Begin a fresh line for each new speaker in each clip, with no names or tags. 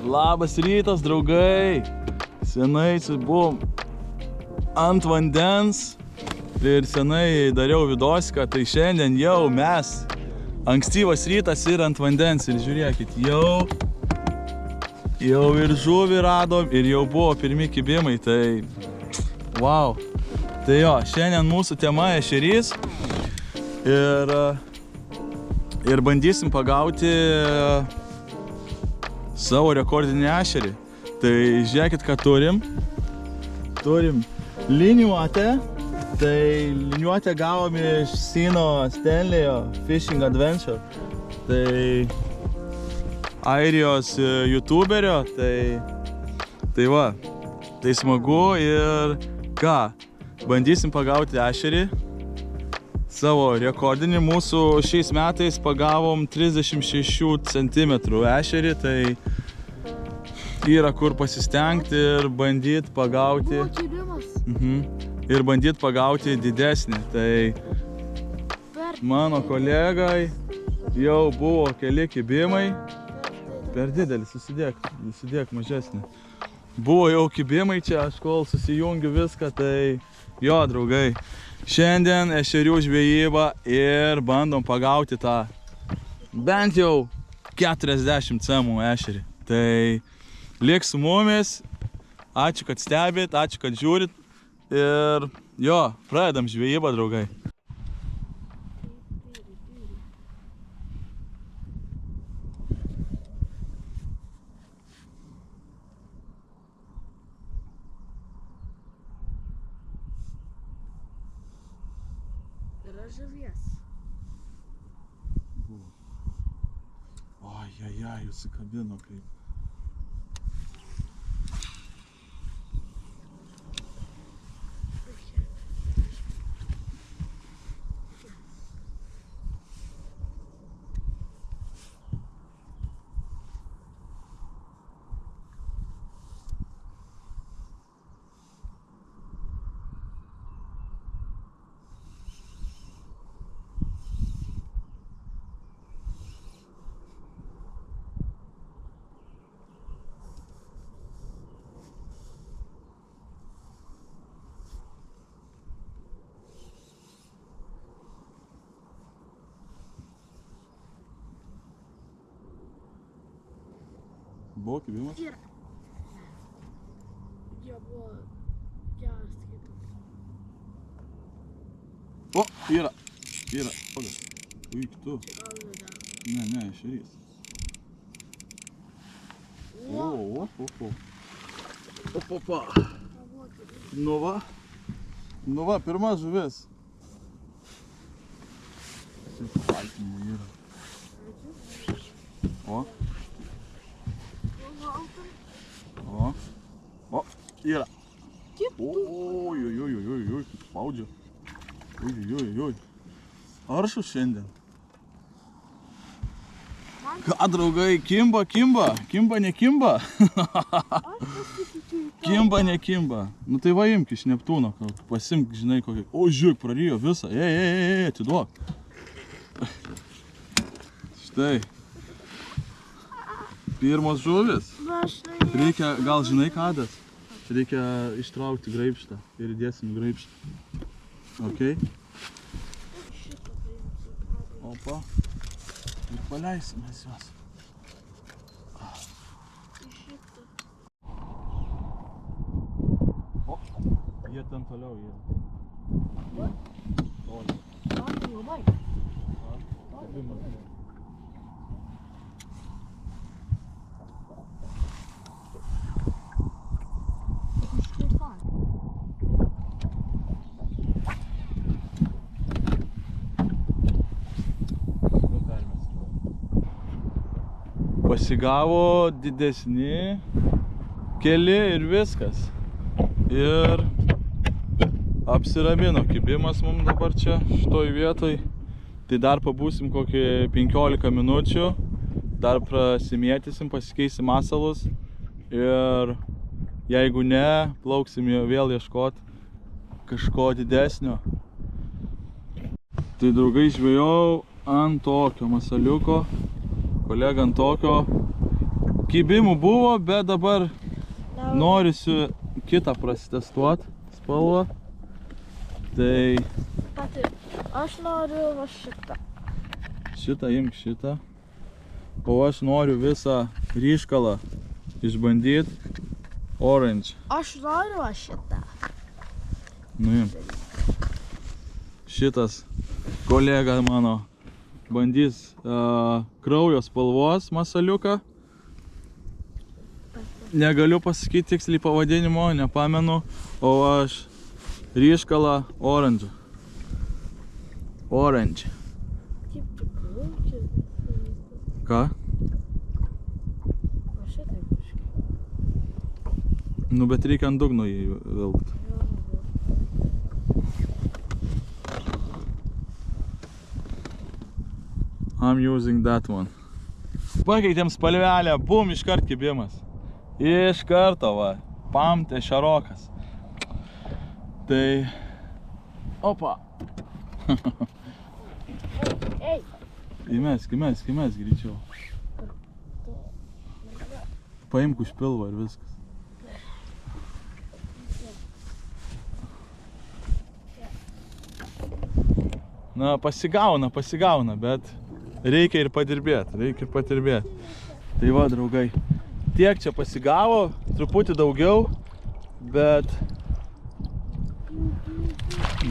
Labas rytas, draugai. Senai buvom ant vandens ir senai dariau vidoską, tai šiandien jau mes ankstyvas rytas ir ant vandens. Ir žiūrėkit, jau ir žuvį radom ir jau buvo pirmi kibimai, tai wow. Tai jo, šiandien mūsų tema ešerys ir bandysim pagauti savo rekordinį ešerį. Tai žiūrėkit, ką turim. Turim liniuotę. Tai liniuotę gavom iš Sino Stanleyo Fishing Adventure. Tai airijos youtuberio. Tai va, tai smagu ir ką? Bandysim pagauti ešerį. Savo rekordinį mūsų šiais metais pagavom 36 cm ešerį, tai yra kur pasistengti ir bandyti pagauti. Ir bandyti pagauti didesnį. Tai mano kolegai jau buvo keli kibimai. Per didelis, susidėk mažesnį. Buvo jau kibimai čia, aš kol susijungiu viską, tai jo, draugai. Šiandien ešerių žvejyba ir bandom pagauti tą bent jau 40 cm ešerį. Tai liek su mumis, ačiū, kad stebit, ačiū, kad žiūrit ir jo, pradedam žvejybą, draugai.
Žuvies.
Ojajaj, užsikabino kaip. Buvo kibimas?
Yra. Jie buvo geras kibimas.
O, yra. Pagal. Uik, tu. Ne, ešerys. Opa. Nu va, pirma žuvis. Paltimų yra. O, yra. Oi, kaip spaudžia. Oi. Aršus šiandien. Ką, draugai, kimba? Kimba, nekimba? Kimba. Nu tai va imk iš Neptūno, pasimk, žinai, kokį. O, žiūrėk, prarijo visą. Ei, atiduok. Štai. Pirmos žuvis. Reikia, gal žinai kadas? Reikia ištraukti graibštą ir įdėsim graibštą. Ok? Opa. Ir paleisim mes juos. O, jie ten toliau yra. Toliau. Pasigavo didesni keli ir viskas. Ir apsiramino kibimas mums dabar čia, šitoj vietoj. Tai dar pabūsim kokį 15 minučių. Dar prasimėtysim, pasikeisim masalus. Ir jeigu ne, plauksim vėl ieškoti kažko didesnio. Tai draugai, žvejau ant tokio masaliuko. Kolega ant tokio kibimų buvo, bet dabar norisiu kitą prasitestuot spalvą. Tai
Pati, aš noriu va šitą.
šitą imk šitą. O aš noriu visą ryškalą išbandyt. Orange.
Aš noriu va šitą.
Nuim. Šitas kolega mano bandys kraujo spalvos masaliuką. Negaliu pasakyti tiksliai pavadinimo, nepamenu, o aš ryškalą orange. Orange.
Kaip tu plauki?
Ką?
Va šitai biškai.
Nu, bet reikia ant dugno jį vilkt. I'm using that one. Pakeitėm spalvelę, bum, iškart kibimas. Iš karto, va, pam, tai šarokas. Tai, opa.
Ei,
Įmesk greičiau. Paimk už pilvo ir viskas. Na, pasigauna, bet reikia ir padirbėti. Tai va, draugai, tiek čia pasigavo, truputį daugiau, bet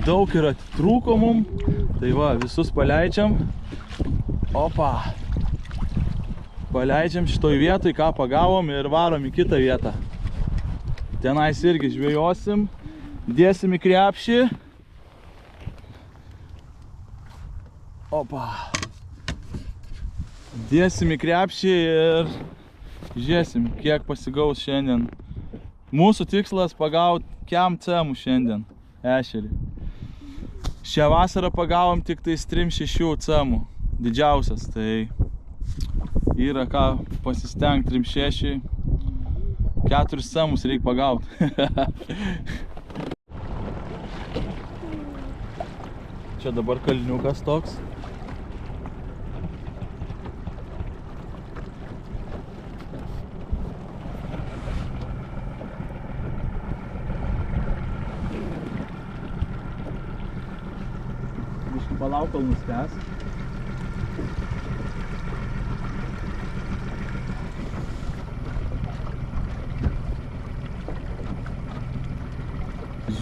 daug ir atitrūko mum. Tai va, visus paleidžiam. Opa. Paleidžiam šitoj vietoj, ką pagavom ir varom į kitą vietą. Tenais irgi žvejosim, dėsim į krepšį. Opa. Dėsim į krepšį ir žiūrėsim, kiek pasigaus šiandien. Mūsų tikslas pagauti kem cemų šiandien ešerį. Šią vasarą pagavom tik tais 3-6 cemų. Didžiausias, tai yra ką pasistengti 3-6. 4 cemus reikia pagauti. Čia dabar kalniukas toks. Biškį palauk, kol nuskęs.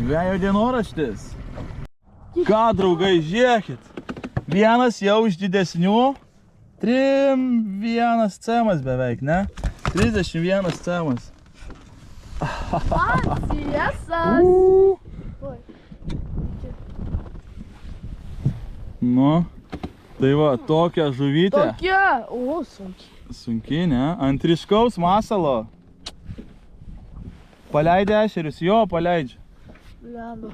Žvejo dienoraštis. Ką, draugai, žiūrėkit. Vienas jau iš didesnių. 31 cemas beveik, ne? 31 cemas.
Atsiesas.
Nu, tai va, tokia žuvytė.
Tokia, o, sunkiai.
Sunkiai, ne? Ant ryškaus masalo. Paleidė ešerius? Jo, paleidžia.
Lemba.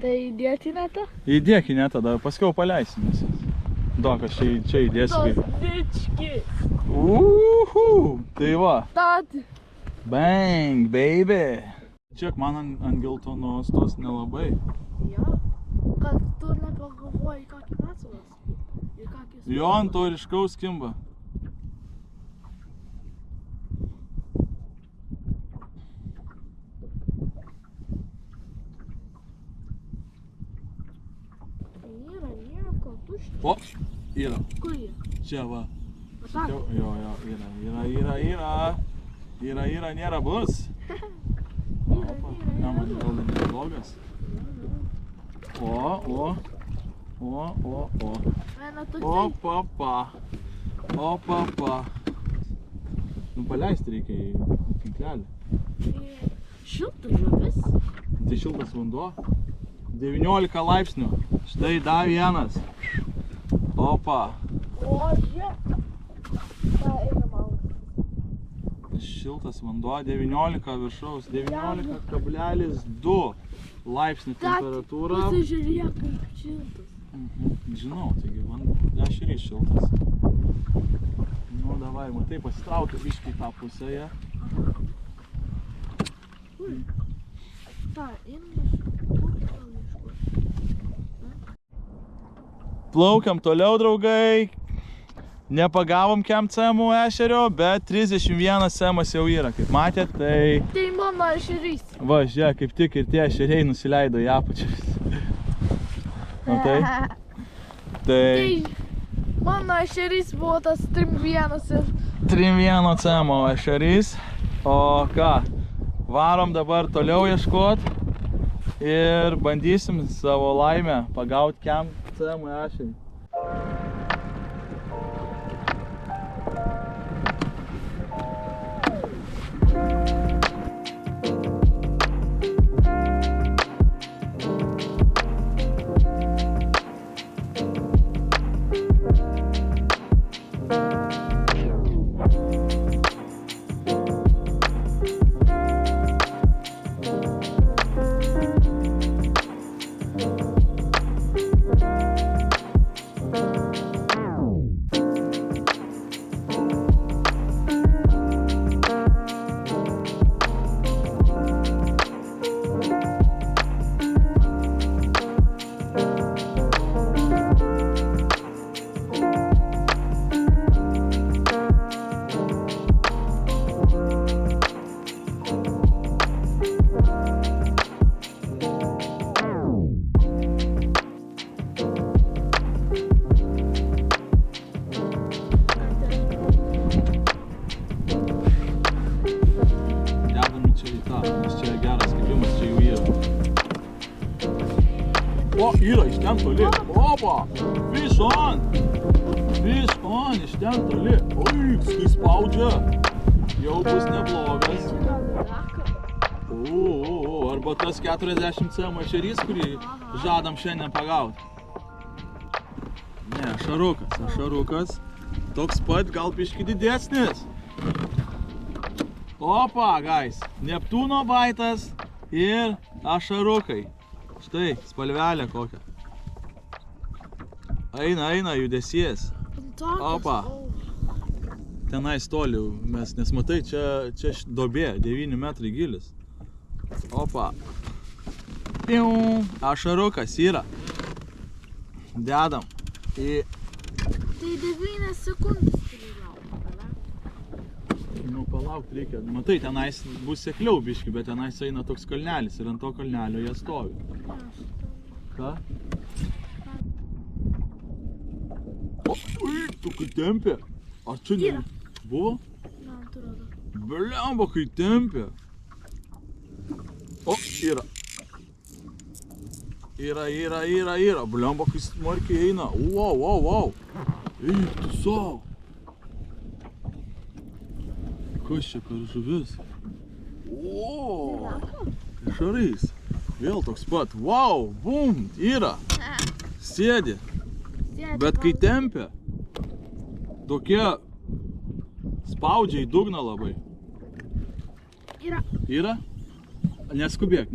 Tai įdėti netą?
Įdėk į netą, paskiau paleisim. Dok, aš čia įdėsiu.
Tos dički.
Tai va.
Tati.
Bang, baby. Čiak man ant geltonos tos nelabai.
Jo. Kad tu nepagalvoji, kokį masalas.
Jo, ant to ryškaus kimba. O, yra.
Kur jie?
Čia va.
Pasako.
Jo, yra, nėra bus. Ne, man gal nėra blogas. O.
Viena toksai.
Opa. Nu, paleisti reikia į tinklelį.
Šiltas žuvis.
Tai šiltas vanduo. 19 laipsnių. Štai dar vienas. Opa.
O, žiūrėk. Ta eina malas.
Šiltas vanduo, 19 viršaus, 19,2 laipsnių temperatūra.
Pasižiūrėk, kaip šiltas.
Žinau, taigi ešerys šiltas. Nu, davai, matai, pasitraukia biškį į tą pusėje.
Ta, eina
Plaukiam toliau, draugai. nepagavom kem cemų ešerio, bet 31 cemas jau yra, kaip matėt, tai...
Tai mano ešerys.
Va, žiūrėk, kaip tik ir tie ešeriai nusileido į apačius. Nu tai?
Tai mano ešerys buvo tas 3-1 ir...
3-1 cemo ešerys. O ką, varom dabar toliau ieškot ir bandysim savo laimę pagauti kem cemo ešerį. O, yra iš ten toli. Opa! Fish on! Fish on, iš ten toli. Oi, kai spaudžia. Jau bus neblogas. O, arba tas 40 cm ešerys, kurį žadam šiandien pagauti. Ne, ašarukas. Toks pat, gal biškį didesnis. Opa, guys. Neptūno baitas ir ašarukai. Štai, spalvelė kokia. Eina judesys. Opa. Tenais toli, nes matai, čia duobė, 9 metrai gilis. Opa. Ašarukas yra. Dedam.
Tai 9 sekundės turi laukti, ne?
Nu, palaukti reikia. Matai, tenais bus sekliau biški, bet tenais eina toks kalnelis ir ant to kalnelio jie stovi. Ką? O, tu kai tempė. Ar čia ne? Buvo?
Man atrodo.
Blemba, kai tempė. O, yra. Yra. Blemba, kai smarkiai eina. Wow. Eik tu savo. Kas čia per žuvis? O, ešerys. Vėl toks pat. Wow, bum, yra. Sėdi. Bet kai tempia, tokie spaudžia į dugną labai. Yra? Neskubėk.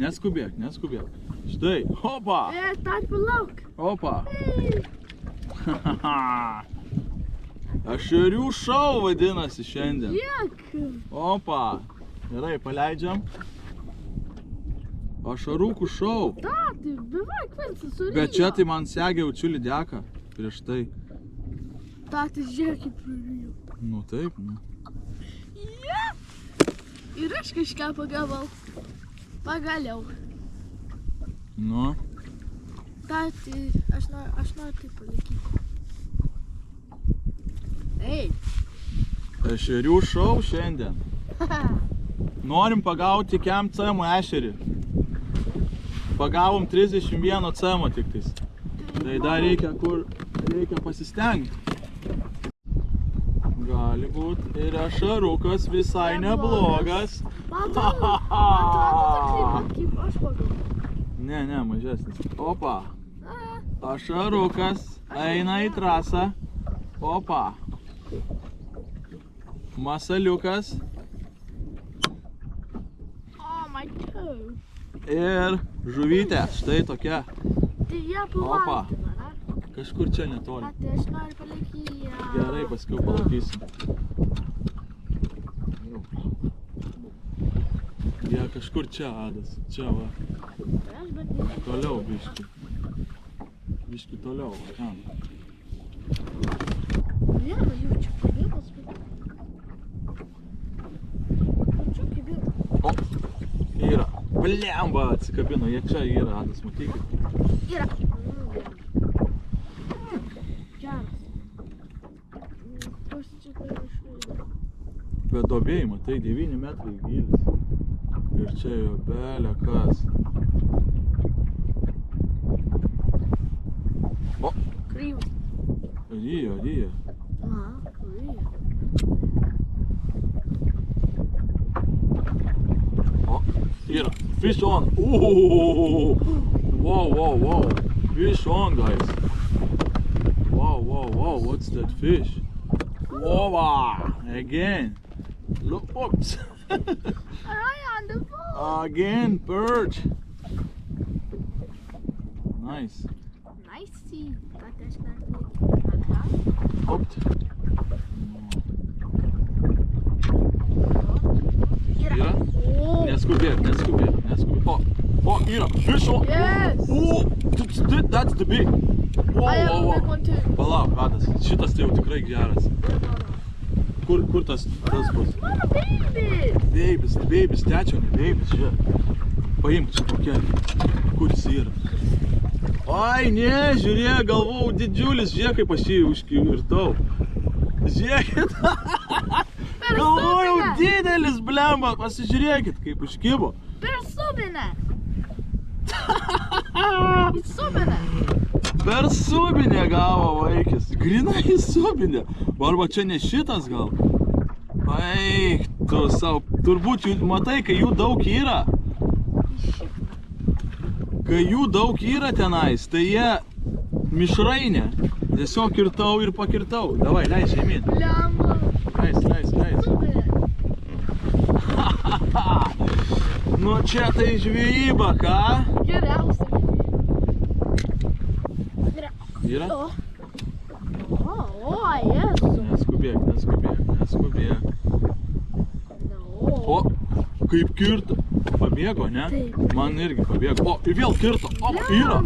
Štai, opa.
Tai palauk.
Opa. Ešerių šou vadinasi šiandien. Opa. Gerai, paleidžiam. Ašarukų šou.
Tai beveik visą surijo.
Bet čia tai man segė jaučiu lydeką prieš tai.
Tai žiūrėk kaip pririjo.
Nu taip, nu.
Ir aš kažką pagavau. Pagaliau.
Nu.
Tai aš noriu tai palaikyti. Ei.
Ešerių šou šiandien. Norim pagauti kem cemo ešerį. Pagavom 31 cemo tik tais. Tai dar reikia pasistengti. Gali būt ir ašarukas visai neblogas.
Man atrodo toksai, kaip aš pagavau.
Ne, mažesnis. Opa. Ašarukas eina į trasą. Opa. Masaliukas.
My toe.
Ir žuvytė, štai tokia.
Tai jie pavalgyti, ne?
Kažkur čia netoli.
Tai aš noriu palaikyti ją.
Gerai, paskiau palaikysim. Jie kažkur čia, Adas. Čia va. Toliau biški. Biški toliau, va ten.
Blemba, jaučiu kabėtas. Jaučiu kabėtas.
O, yra. Blemba, atsikabino, jie čia yra, Adas, matykit.
Yra. Geras. Kas čia tai išvaizda?
Bet duobėjai, matai, 9 metrai gylis. Ir čia jo belė kas. O,
Kryvas.
ryja.
Aha, kryvas.
O, yra. Fish on. Ooh. Wow. Fish on, guys. Wow. What's that fish? Whoa. Again. Look, oops.
Right on the ball.
Again, perch. Nice.
Nice see. Got that snack.
Opt. Yra?
Oh.
Neskubėk. O, yra. Fish on.
Yes.
Oh, that's the big.
I have a big one too.
Palauk, Adas, šitas tai jau tikrai geras. Kur tas bus?
Mano babies.
Babies, tečio, ne babies, žiūrėk. Paimk čia tokia. Kur jis yra? Ai, ne, žiūrėk, galvau, didžiulis, žiūrėk, kaip aš jį užkirtau. Žiūrėkit. Galvojau, didelis, blemba, pasižiūrėkit, kaip užkibo.
Per subinę. Į subinę.
Per subinę gavo vaikis. Grinai į subinę. Arba čia ne šitas gal. Eik, tu savo. Turbūt, matai, kai jų daug yra. Kai jų daug yra tenais, tai jie mišrainė. Tiesiog kirtau ir pakirtau. Davai, leis žemyn.
Blemba.
Leis.
Subinę.
Nu čia tai žvejyba, ką?
Geriausia.
Yra?
O, Jėzus.
Neskubėk. O, kaip kirto. Pabėgo, ne?
Taip.
Man irgi pabėgo. O, ir vėl kirto. O, yra.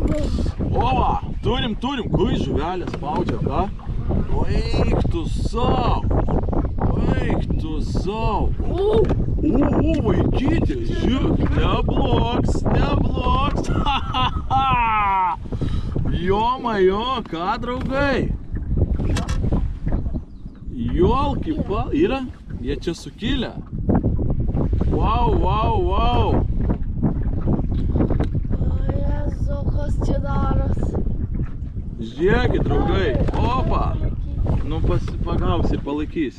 O, va, turim. Kui žuvelė spaudžia, ką? O, eik tu sau. O, vaikyti, žiūrėk, neblogs. Jo, ką, draugai? Jolki-pal, yra? Jie čia sukilę. Wow.
O, Jėzu, kas čia daros?
Žiūrėkit, draugai. Opa. Nu, pagaus ir palaikys.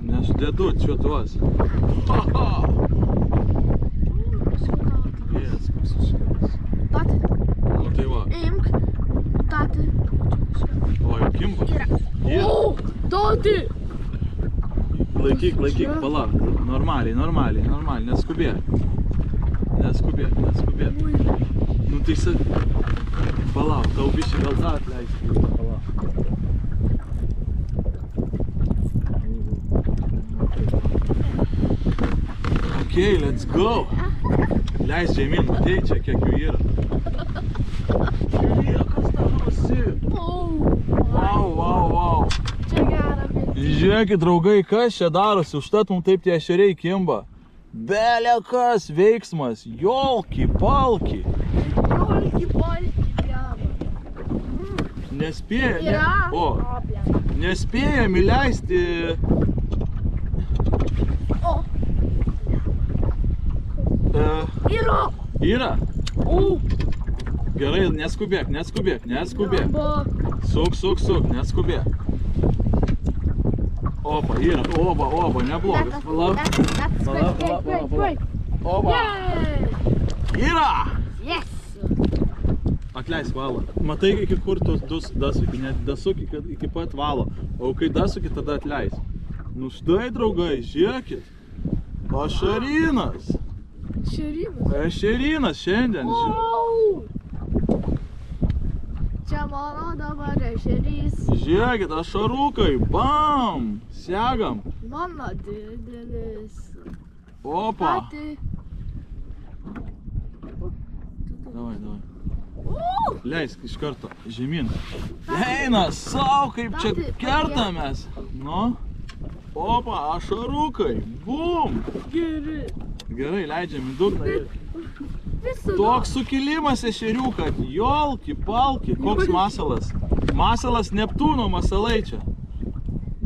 Nes dedu čia tuos. Yes, koks užkėlis.
Tati,
Nu tai va.
imk. Tati.
O, jau kimba.
Yra.
Yra.
O, Tati.
Laikyk, palauk. Normaliai. Neskubėk. Nu tai palauk, tau bišį gal tą atleisti. Palauk. Okay, let's go. Leis žemyn, matei čia, kiek jų yra. Žiūrėk, kas darosi. Wow.
Čia gera vieta.
Žiūrėkit, draugai, kas čia darosi, užtat mums taip tie ešeriai kimba. Belė kas veiksmas, jolki-palki. Nespėjam įleisti. Yra. Gerai, neskubėk. Suk, neskubėk. Opa, yra. Oba, neblogas. Palauk. Oba. Yra.
Yes.
Atleisk valo. Matai, iki kur tos dasuki, net dasuki iki pat valo. O kai dasuki, tada atleis. Nu štai, draugai, žiūrėkit. Ašarinas. Ešerinas šiandien.
Čia mano dabar ešerys.
Žiūrėkit, ašarukai. Bam. Segam.
Mano didelis.
Opa.
Tati.
Davai.
O,
Leisk iš karto žemyn. Eina, sau, kaip čia kertamės. Nu. Opa, ašarukai. Bum. Gerai, leidžiam į dugną. Toks sukilimas ešerių, kad jolki, palki. Koks masalas? Masalas Neptūno masalai čia.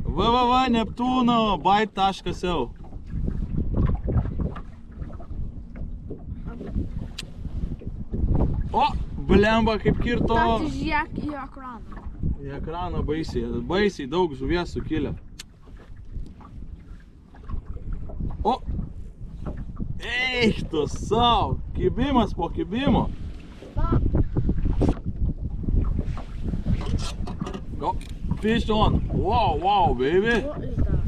www.neptuno.byte.eu. O, blemba kaip kirto.
Žiūrėk į ekraną.
Į ekraną baisiai daug žuvies sukilę. O, eik tu sau, kibimas po kibimo. O, fish on. Wow, baby.
What is that?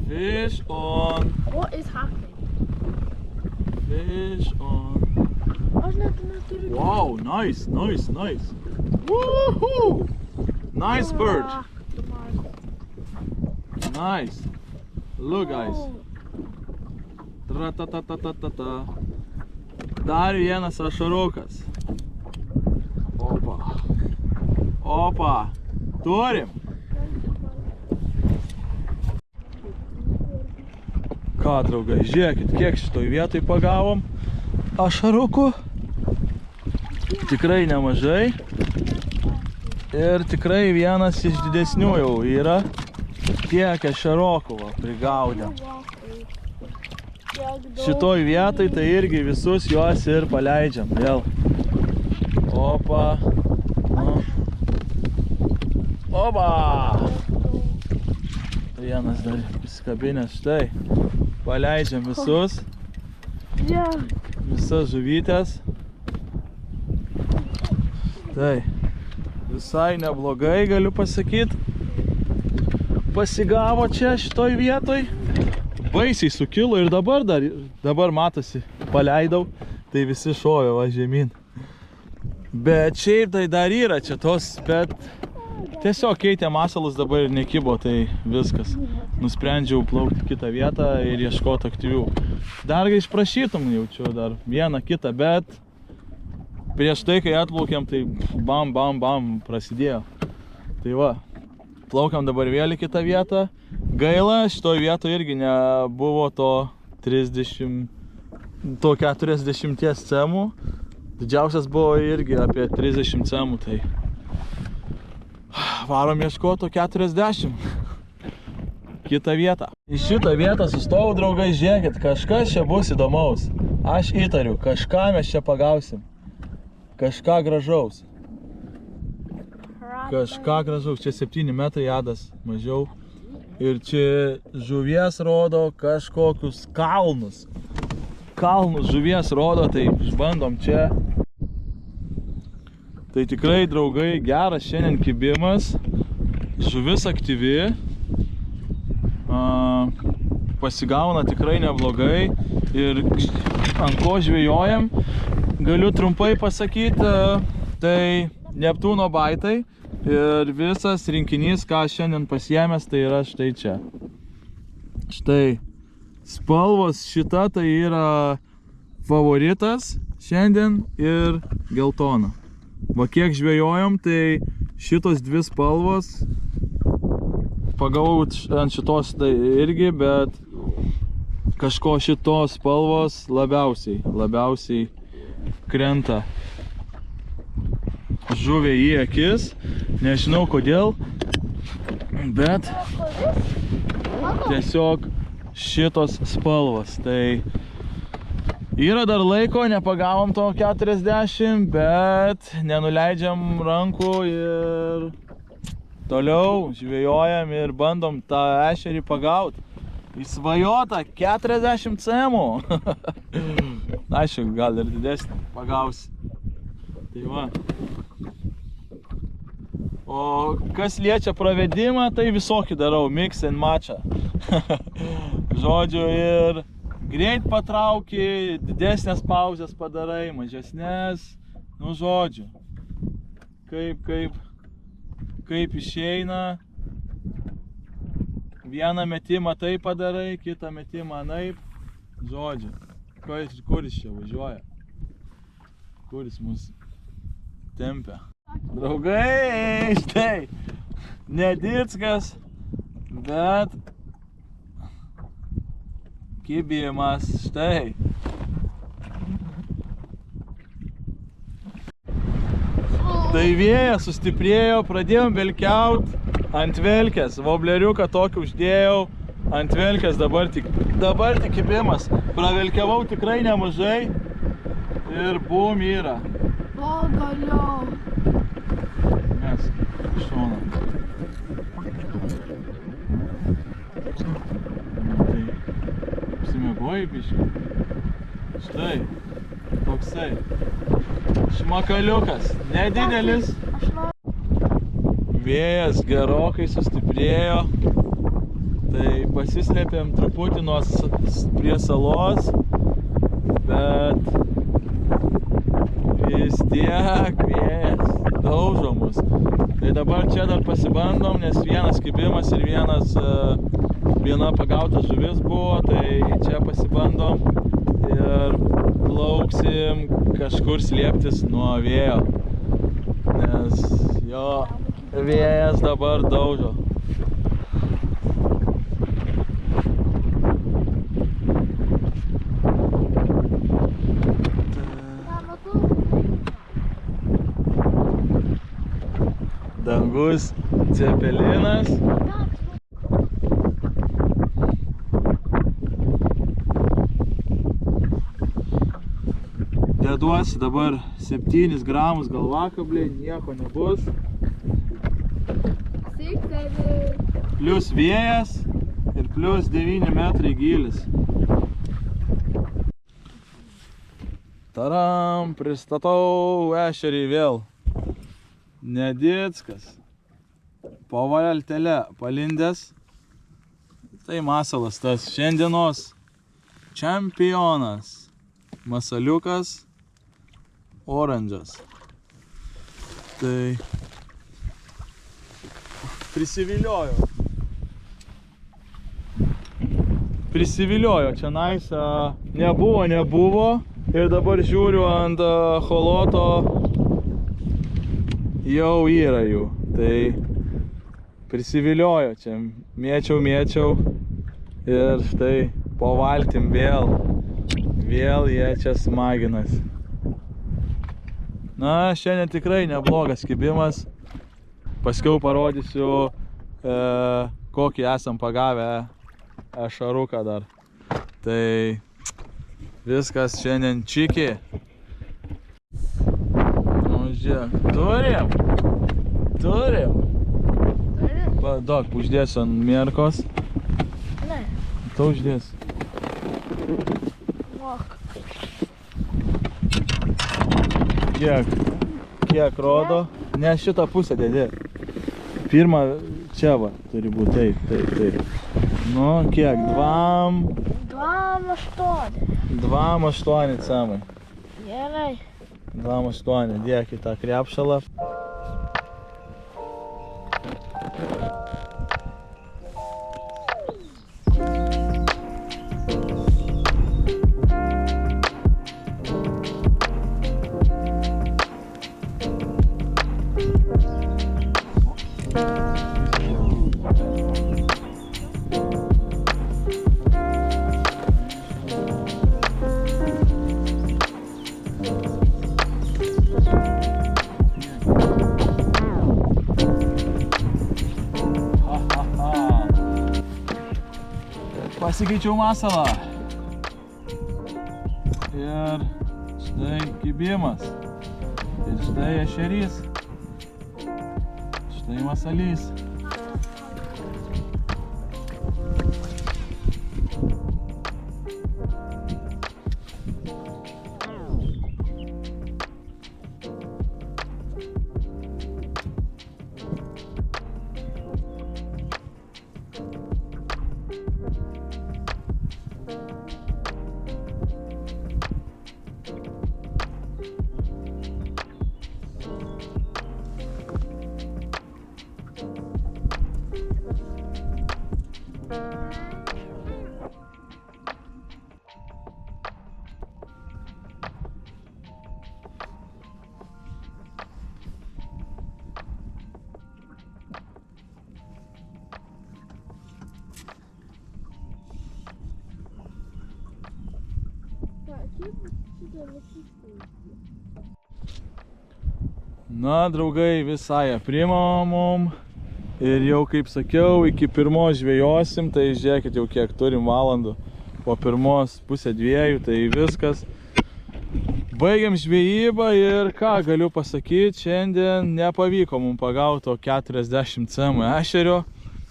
Fish on.
What is happening?
Fish on.
Aš net neturiu.
Wow, nice. Woohoo! Nice bird. Nice. Look, guys. Tra-ta-ta-ta-ta-ta. Dar vienas ašarukas. Opa. Turim. Ką, draugai, žiūrėkit, kiek šitoj vietoj pagavom ašarukų. Tikrai nemažai. Ir tikrai vienas iš didesnių jau yra. Tiek ašarokų prigaudėm. Šitoj vietoj tai irgi visus juos ir paleidžiam. Vėl. Opa. Opa. Vienas dar įsikabinęs. Štai. Paleidžiam visus. Visas žuvytės. Tai. Visai neblogai, galiu pasakyti. Pasigavo čia šitoj vietoj. Baisiai sukilo ir dabar matosi, paleidau, tai visi šovė va žemyn. Bet šiaip tai dar yra čia tos, bet tiesiog keitė masalus, dabar ir nekibo, tai viskas. Nusprendžiau plaukti kitą vietą ir ieškoti aktyvių. Dar išprašytum jaučiu dar vieną kitą, bet prieš tai, kai atplaukėm, tai bam prasidėjo. Tai va, plaukiam dabar vėl į kitą vietą. Gaila, šitoj vietoje irgi nebuvo to 40 cemų. Didžiausias buvo irgi apie 30 cemų, tai varom ieškoti 40. Kitą vietą. Į šitą vietą sustojau, draugai, žiūrėkit, kažkas čia bus įdomaus. Aš įtariu, kažką mes čia pagausim. Kažką gražaus. Čia 7 metrai jadas, mažiau. Ir čia žuvies rodo kažkokius kalnus. Kalnus žuvies rodo, tai išbandom čia. Tai tikrai, draugai, geras šiandien kibimas. Žuvis aktyvi. Pasigauna tikrai neblogai. Ir ant ko žvejojam, galiu trumpai pasakyti, tai Neptūno baitai. Ir visas rinkinys, ką šiandien pasiėmęs, tai yra štai čia. Štai spalvos šita tai yra favoritas šiandien ir geltona. Va kiek žvejojom, tai šitos dvi spalvos pagavau ant šitos tai irgi, bet kažko šitos spalvos labiausiai krenta žuvė į akis, nežinau kodėl, bet tiesiog šitos spalvos. Tai yra dar laiko, nepagavom to 40, bet nenuleidžiam rankų ir toliau žvejojam ir bandom tą ešerį pagauti. Įsvajota 40 cemų. Aišku, gal ir didesnį pagausi. Tai va. O kas liečia pravedimą, tai visokį darau, mix and matchą. Žodžiu, ir greit patrauki, didesnės pauzės padarai, mažesnės, nu žodžiu. Kaip išeina, vieną metimą taip padarai, kitą metimą anaip, žodžiu. Kur jis čia važiuoja? Kur jis mus tempia. Draugai, štai. Nedickas, bet kibimas, štai. Tai vėjas sustiprėjo, pradėjom velkiaut ant velkės. Vobleriuką tokį uždėjau ant velkės, dabar tik kibimas. Pravelkiavau tikrai nemažai ir bum yra.
Pagaliau.
Mes iš šono. Tai apsimiegoji biškį. Štai, toksai. Šmakaliukas, nedidelis. Vėjas gerokai sustiprėjo. Tai pasislėpėm truputį prie salos, bet vis tiek vėjas daužo mus. Tai dabar čia dar pasibandom, nes vienas kibimas ir viena pagauta žuvis buvo, tai čia pasibandom ir plauksim kažkur slėptis nuo vėjo, nes jo vėjas dabar daužo. Dangus, cepelinas. Deduosi dabar 7 gramus galvakabliai, nieko nebus. Plius vėjas ir plius 9 metrai gylis. Taram, pristatau ešerį vėl. Nedickas. Po valtelę palindęs. Tai masalas tas šiandienos čempionas. Masaliukas. Oranžas. Tai Prisiviliojo. Čia nebuvo. Ir dabar žiūriu ant holoto. Jau yra jų, tai prisiviliojo čia, mėčiau ir štai po valtim vėl jie čia smaginasi. Na, šiandien tikrai neblogas kibimas, paskiau parodysiu, kokį esam pagavę ešaruką dar. Tai viskas šiandien čiki. Žiūrėk, turim. Duok, uždėsiu ant mierkos.
Ne.
Tu uždėsi. Kiek rodo? Ne, šitą pusę dėdė. Pirmą čia va, turi būti, taip. Nu, kiek? 2,8 cemai.
Gerai.
2,8, dėk į tą krepšalą. Pasikeičiau masalą. Ir štai kibimas. Ir štai ešerys. Štai masalys. Na, draugai, visai aprimo mum. Ir jau, kaip sakiau, iki pirmos žvejosim, tai žiūrėkit jau kiek turim valandų. Po pirmos pusę dviejų, tai viskas. Baigiam žvejybą ir ką galiu pasakyti, šiandien nepavyko mums pagauto 40 cm ešerio.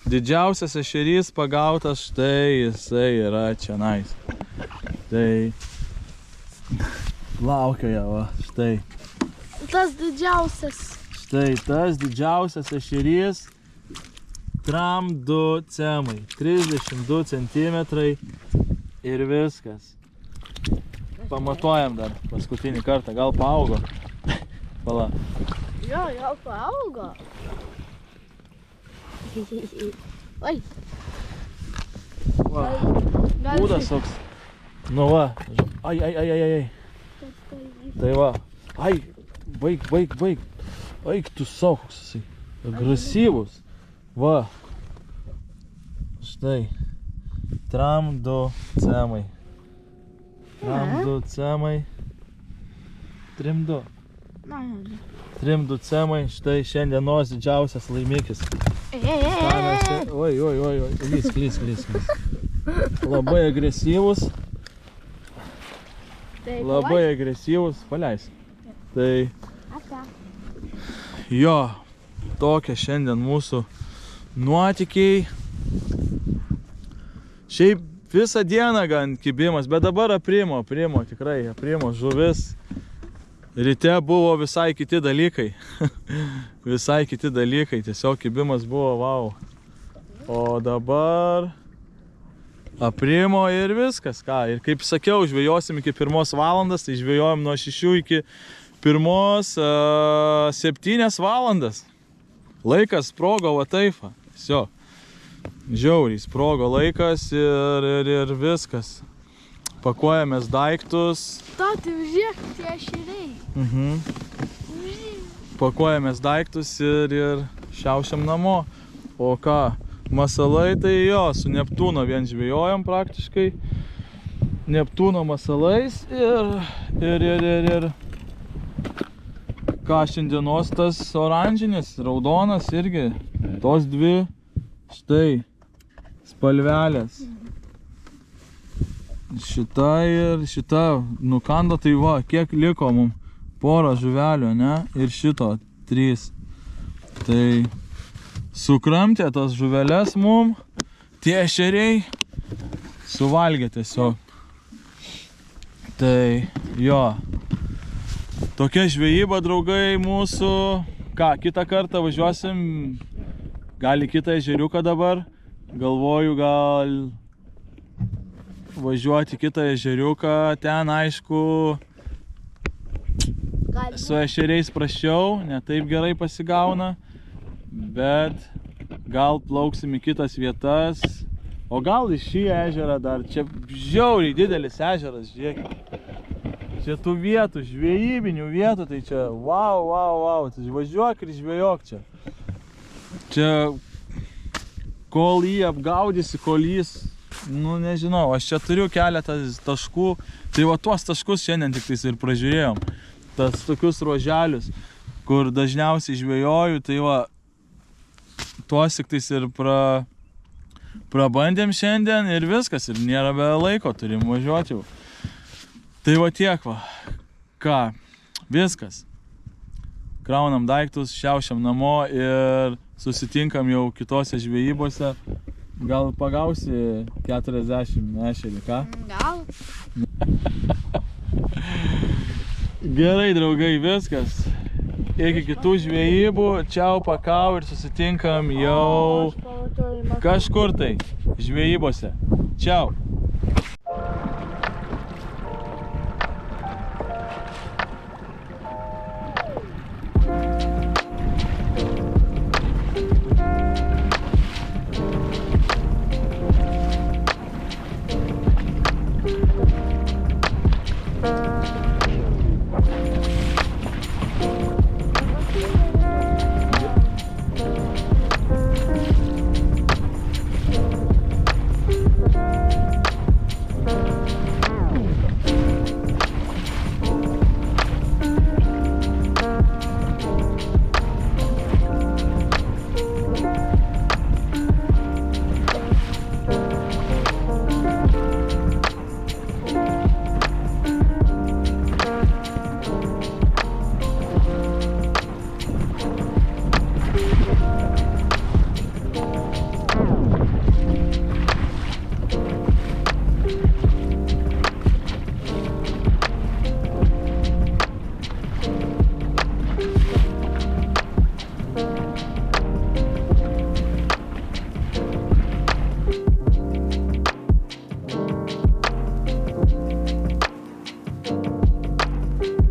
Didžiausias ešerys pagautas, štai jisai yra čionais. Tai laukioja, va, štai.
Tas didžiausias.
Štai tas didžiausias ešerys. Tram 2 cemai, 32 cm ir viskas. Pamatuojam dar paskutinį kartą, gal paaugo. Pala.
Jo, gal paaugo. Oi.
Va, būdas toks. Nu va, ai. Tai va, ai, baig. Aik tu savo, koks jisai. Agresyvus. Va. Štai. Tram 2 cemai. Tram 2 cemai. 3-2. 3-2 cemai. Štai šiandienos didžiausias laimikis. Oi. Lys. Labai agresyvus. Labai agresyvus. Paleis. Tai jo, tokia šiandien mūsų nuotykiai. Šiaip visą dieną gan kibimas, bet dabar aprimo, tikrai aprimo žuvis. Ryte buvo visai kiti dalykai. Visai kiti dalykai, tiesiog kibimas buvo wow. O dabar aprimo ir viskas, ką. Ir kaip sakiau, žvejosim iki 1 valandas, tai žvejojom nuo 6 iki 7 valandas. Laikas sprogo, va taip, tiesiog. Žiauriai sprogo laikas ir viskas. Pakuojamės daiktus.
Tati, žiūrėk, tie ešeriai.
Pakuojamės daiktus ir šiaušiam namo. O ką, masalai tai jo, su Neptūno vien žvejojom praktiškai. Neptūno masalais ir ką šiandienos tas oranžinis, raudonas irgi, tos dvi, štai, spalvelės. Šita ir šita nukando, tai va, kiek liko mum, porą žuvelių, ne, ir šito, 3. Tai sukramtė tas žuvelės mum, tie ešeriai suvalgė tiesiog. Tai jo. Tokia žvejyba, draugai, mūsų. Ką, kitą kartą važiuosim, gal į kitą ežeriuką dabar. Galvoju, gal važiuoti į kitą ežeriuką. Ten, aišku, su ešeriais prašiau, ne taip gerai pasigauna. Bet gal plauksim į kitas vietas. O gal į šį ežerą dar. Čia žiauriai didelis ežeras, žiūrėkit. Čia tų vietų, žvejybinių vietų, tai čia wow. Tai važiuok ir žvejok čia. Čia, kol jį apgaudysi, kol jis, nu nežinau, aš čia turiu keletą taškų. Tai va tuos taškus šiandien tik tais ir pražiūrėjom. Tas tokius ruoželius, kur dažniausiai žvejoju, tai va, tuos tik tais ir prabandėm šiandien ir viskas, ir nėra be laiko, turim važiuoti jau. Tai va tiek va, ką, viskas. Kraunam daiktus, šiaušiam namo ir susitinkam jau kitose žvejybose. Gal pagausi 40 ešerį, ką?
Gal.
Gerai, draugai, viskas. Iki kitų žvejybų, čiau, pakau ir susitinkam jau kažkur tai žvejybose. Čiau.